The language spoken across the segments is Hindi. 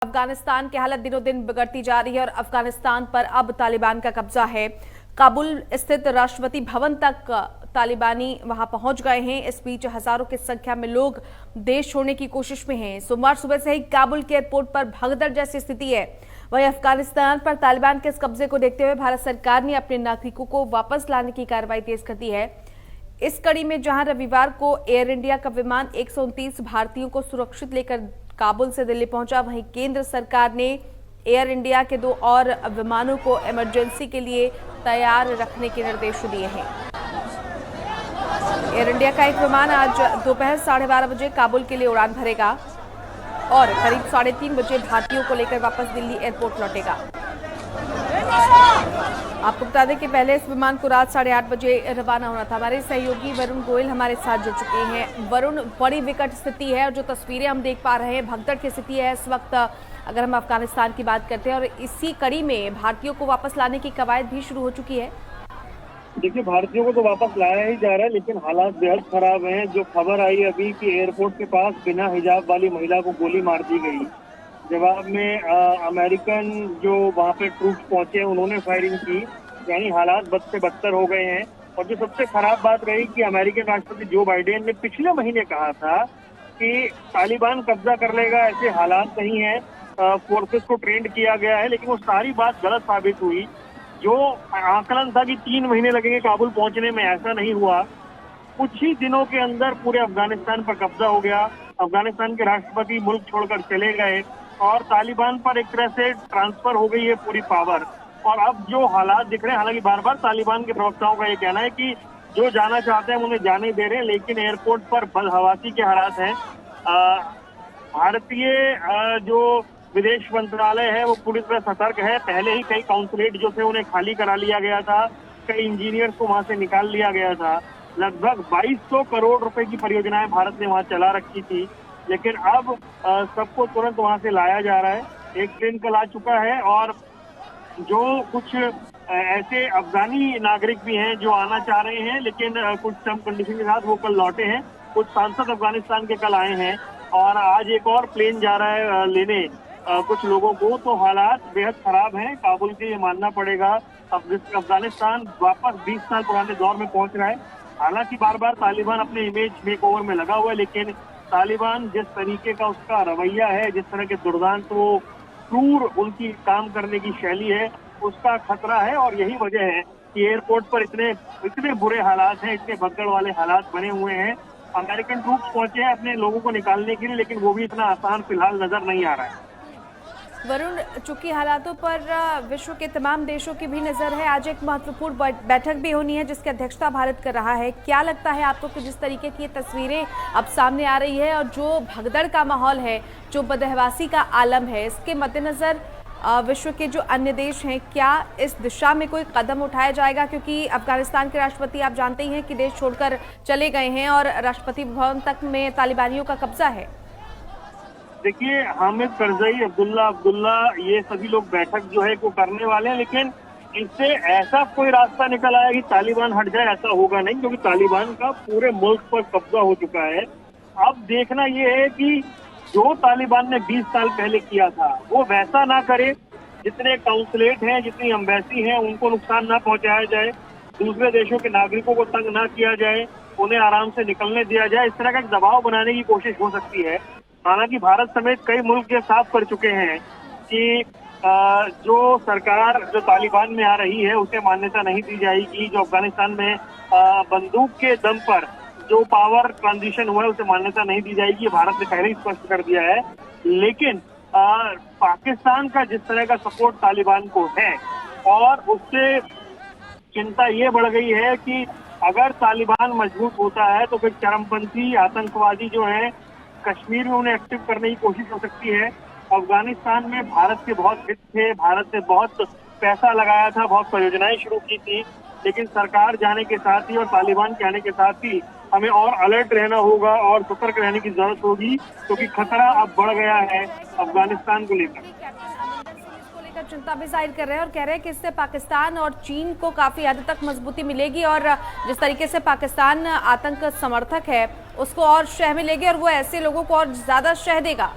अफगानिस्तान की हालत दिनों दिन बिगड़ती जा रही है और अफगानिस्तान पर अब तालिबान का कब्जा है। काबुल स्थित राष्ट्रपति भवन तक तालिबानी वहां पहुंच गए हैं। इस बीच हजारों की संख्या में लोग देश छोड़ने की कोशिश में हैं। सोमवार सुबह से ही काबुल के एयरपोर्ट पर भगदड़ जैसी स्थिति है। वहीं अफगानिस्तान पर तालिबान के इस कब्जे को देखते हुए भारत सरकार ने अपने नागरिकों को वापस लाने की कार्रवाई तेज कर दी है। इस कड़ी में जहां रविवार को एयर इंडिया का विमान 129 भारतीयों को सुरक्षित लेकर काबुल से दिल्ली पहुंचा, वहीं केंद्र सरकार ने एयर इंडिया के 2 और विमानों को इमरजेंसी के लिए तैयार रखने के निर्देश दिए हैं। एयर इंडिया का एक विमान आज दोपहर 12:30 बजे काबुल के लिए उड़ान भरेगा और करीब 3:30 बजे भारतीयों को लेकर वापस दिल्ली एयरपोर्ट लौटेगा। आपको बता दें कि पहले इस विमान को रात 8:30 बजे रवाना होना था। हमारे सहयोगी वरुण गोयल हमारे साथ जुड़ चुके हैं। वरुण, बड़ी विकट स्थिति है और जो तस्वीरें हम देख पा रहे हैं, भगदड़ की स्थिति है इस वक्त अगर हम अफगानिस्तान की बात करते हैं, और इसी कड़ी में भारतीयों को वापस लाने की कवायद भी शुरू हो चुकी है। देखिए, भारतीयों को तो वापस लाया ही जा रहा है, लेकिन हालात बेहद खराब हैं। जो खबर आई अभी कि एयरपोर्ट के पास बिना हिजाब वाली महिला को गोली मार दी गई। जवाब में अमेरिकन जो वहाँ पे ट्रूप्स पहुंचे उन्होंने फायरिंग की, यानी हालात बद से बदतर हो गए हैं। और जो सबसे खराब बात रही कि अमेरिकन राष्ट्रपति जो बाइडेन ने पिछले महीने कहा था कि तालिबान कब्जा कर लेगा, ऐसे हालात नहीं है, फोर्सेस को ट्रेंड किया गया है, लेकिन वो सारी बात गलत साबित हुई। जो आकलन था कि 3 महीने लगेंगे काबुल पहुंचने में, ऐसा नहीं हुआ। कुछ ही दिनों के अंदर पूरे अफगानिस्तान पर कब्जा हो गया। अफगानिस्तान के राष्ट्रपति मुल्क छोड़कर चले गए और तालिबान पर एक तरह से ट्रांसफर हो गई है पूरी पावर। और अब जो हालात दिख रहे हैं, हालांकि बार बार तालिबान के प्रवक्ताओं का ये कहना है कि जो जाना चाहते हैं उन्हें जाने दे रहे हैं, लेकिन एयरपोर्ट पर बदहवासी के हालात हैं। भारतीय जो विदेश मंत्रालय है वो पूरी तरह सतर्क है। पहले ही कई काउंसुलेट जो थे उन्हें खाली करा लिया गया था, कई इंजीनियर्स को वहां से निकाल लिया गया था। लगभग 2200 करोड़ रुपए की परियोजनाएं भारत ने वहां चला रखी थी, लेकिन अब सबको तुरंत वहां से लाया जा रहा है। एक ट्रेन कल आ चुका है और जो कुछ ऐसे अफगानी नागरिक भी हैं जो आना चाह रहे हैं, लेकिन कुछ टर्म कंडीशन के साथ वो कल लौटे हैं। कुछ सांसद अफगानिस्तान के कल आए हैं और आज एक और प्लेन जा रहा है लेने कुछ लोगों को। तो हालात बेहद खराब हैं काबुल के, ये मानना पड़ेगा। अफगानिस्तान वापस 20 साल पुराने दौर में पहुंच रहा है। हालांकि बार बार तालिबान अपने इमेज मेकओवर में लगा हुआ है, लेकिन तालिबान जिस तरीके का उसका रवैया है, जिस तरह के दुर्दांत वो क्रूर उनकी काम करने की शैली है, उसका खतरा है। और यही वजह है कि एयरपोर्ट पर इतने बुरे हालात हैं, इतने भगदड़ वाले हालात बने हुए हैं। अमेरिकन ट्रूप्स पहुंचे हैं अपने लोगों को निकालने के लिए, लेकिन वो भी इतना आसान फिलहाल नजर नहीं आ रहा है। वरुण, चूंकि हालातों पर विश्व के तमाम देशों की भी नजर है, आज एक महत्वपूर्ण बैठक भी होनी है जिसकी अध्यक्षता भारत कर रहा है। क्या लगता है आपको कि जिस तरीके की तस्वीरें अब सामने आ रही है और जो भगदड़ का माहौल है, जो बदहवासी का आलम है, इसके मद्देनजर विश्व के जो अन्य देश हैं, क्या इस दिशा में कोई कदम उठाया जाएगा? क्योंकि अफगानिस्तान के राष्ट्रपति आप जानते ही हैं कि देश छोड़कर चले गए हैं और राष्ट्रपति भवन तक में तालिबानियों का कब्जा है। देखिए, हामिद करजई, अब्दुल्ला ये सभी लोग बैठक जो है वो करने वाले हैं, लेकिन इससे ऐसा कोई रास्ता निकल आया कि तालिबान हट जाए, ऐसा होगा नहीं, क्योंकि तालिबान का पूरे मुल्क पर कब्जा हो चुका है। अब देखना ये है कि जो तालिबान ने 20 साल पहले किया था वो वैसा ना करे। जितने काउंसुलेट हैं, जितनी एम्बेसी हैं, उनको नुकसान ना पहुंचाया जाए, दूसरे देशों के नागरिकों को तंग ना किया जाए, उन्हें आराम से निकलने दिया जाए। इस तरह का एक दबाव बनाने की कोशिश हो सकती है। हालांकि भारत समेत कई मुल्क ये साफ कर चुके हैं कि जो सरकार जो तालिबान में आ रही है उसे मान्यता नहीं दी जाएगी। जो अफगानिस्तान में बंदूक के दम पर जो पावर ट्रांजिशन हुआ है उसे मान्यता नहीं दी जाएगी, भारत ने पहले ही स्पष्ट कर दिया है। लेकिन पाकिस्तान का जिस तरह का सपोर्ट तालिबान को है, और उससे चिंता ये बढ़ गई है कि अगर तालिबान मजबूत होता है तो फिर चरमपंथी आतंकवादी जो है कश्मीर में उन्हें एक्टिव करने की कोशिश हो सकती है। अफगानिस्तान में भारत के बहुत हित थे, भारत ने बहुत पैसा लगाया था, बहुत परियोजनाएं शुरू की थी, लेकिन सरकार जाने के साथ ही और तालिबान के आने के साथ ही हमें और अलर्ट रहना होगा और सतर्क रहने की जरूरत होगी, क्योंकि खतरा अब बढ़ गया है अफगानिस्तान को लेकर। चिंता भी जाहिर कर रहे हैं और कह रहे हैं कि इससे पाकिस्तान और चीन को काफी हद तक मजबूती मिलेगी और जिस तरीके से पाकिस्तान आतंक समर्थक है उसको और शह मिलेगी और वो ऐसे लोगों को और ज्यादा शह देगा।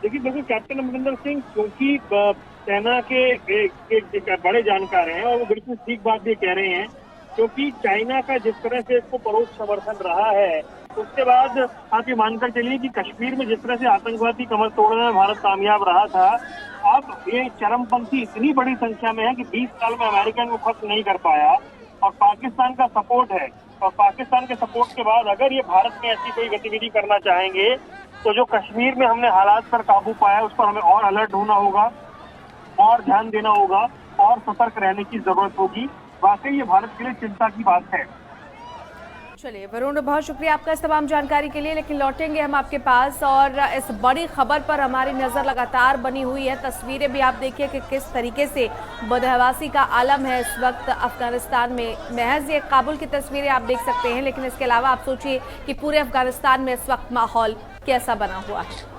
देखिए बिल्कुल कैप्टन अमरिंदर सिंह क्योंकि सेना के बड़े जानकार हैं और वो बिल्कुल ठीक बात भी कह रहे हैं, क्योंकि चाइना का जिस तरह से इसको परोक्ष समर्थन रहा है, उसके बाद आप ये मानकर चलिए कि कश्मीर में जिस तरह से आतंकवादी कमर तोड़ने में भारत कामयाब रहा था, अब ये चरमपंथी इतनी बड़ी संख्या में है कि 20 साल में अमेरिका को खत्म नहीं कर पाया और पाकिस्तान का सपोर्ट है। और पाकिस्तान के सपोर्ट के बाद अगर ये भारत में ऐसी कोई गतिविधि करना चाहेंगे तो जो कश्मीर में हमने हालात पर काबू पाया उस पर हमें और अलर्ट होना होगा और ध्यान देना होगा और सतर्क रहने की जरूरत होगी। वाकई ये भारत के लिए चिंता की बात है। चलिए वरुण, बहुत शुक्रिया आपका इस तमाम जानकारी के लिए। लेकिन लौटेंगे हम आपके पास और इस बड़ी खबर पर हमारी नजर लगातार बनी हुई है। तस्वीरें भी आप देखिए कि किस तरीके से बदहवासी का आलम है इस वक्त अफगानिस्तान में। महज ये काबुल की तस्वीरें आप देख सकते हैं, लेकिन इसके अलावा आप सोचिए कि पूरे अफगानिस्तान में इस वक्त माहौल कैसा बना हुआ है।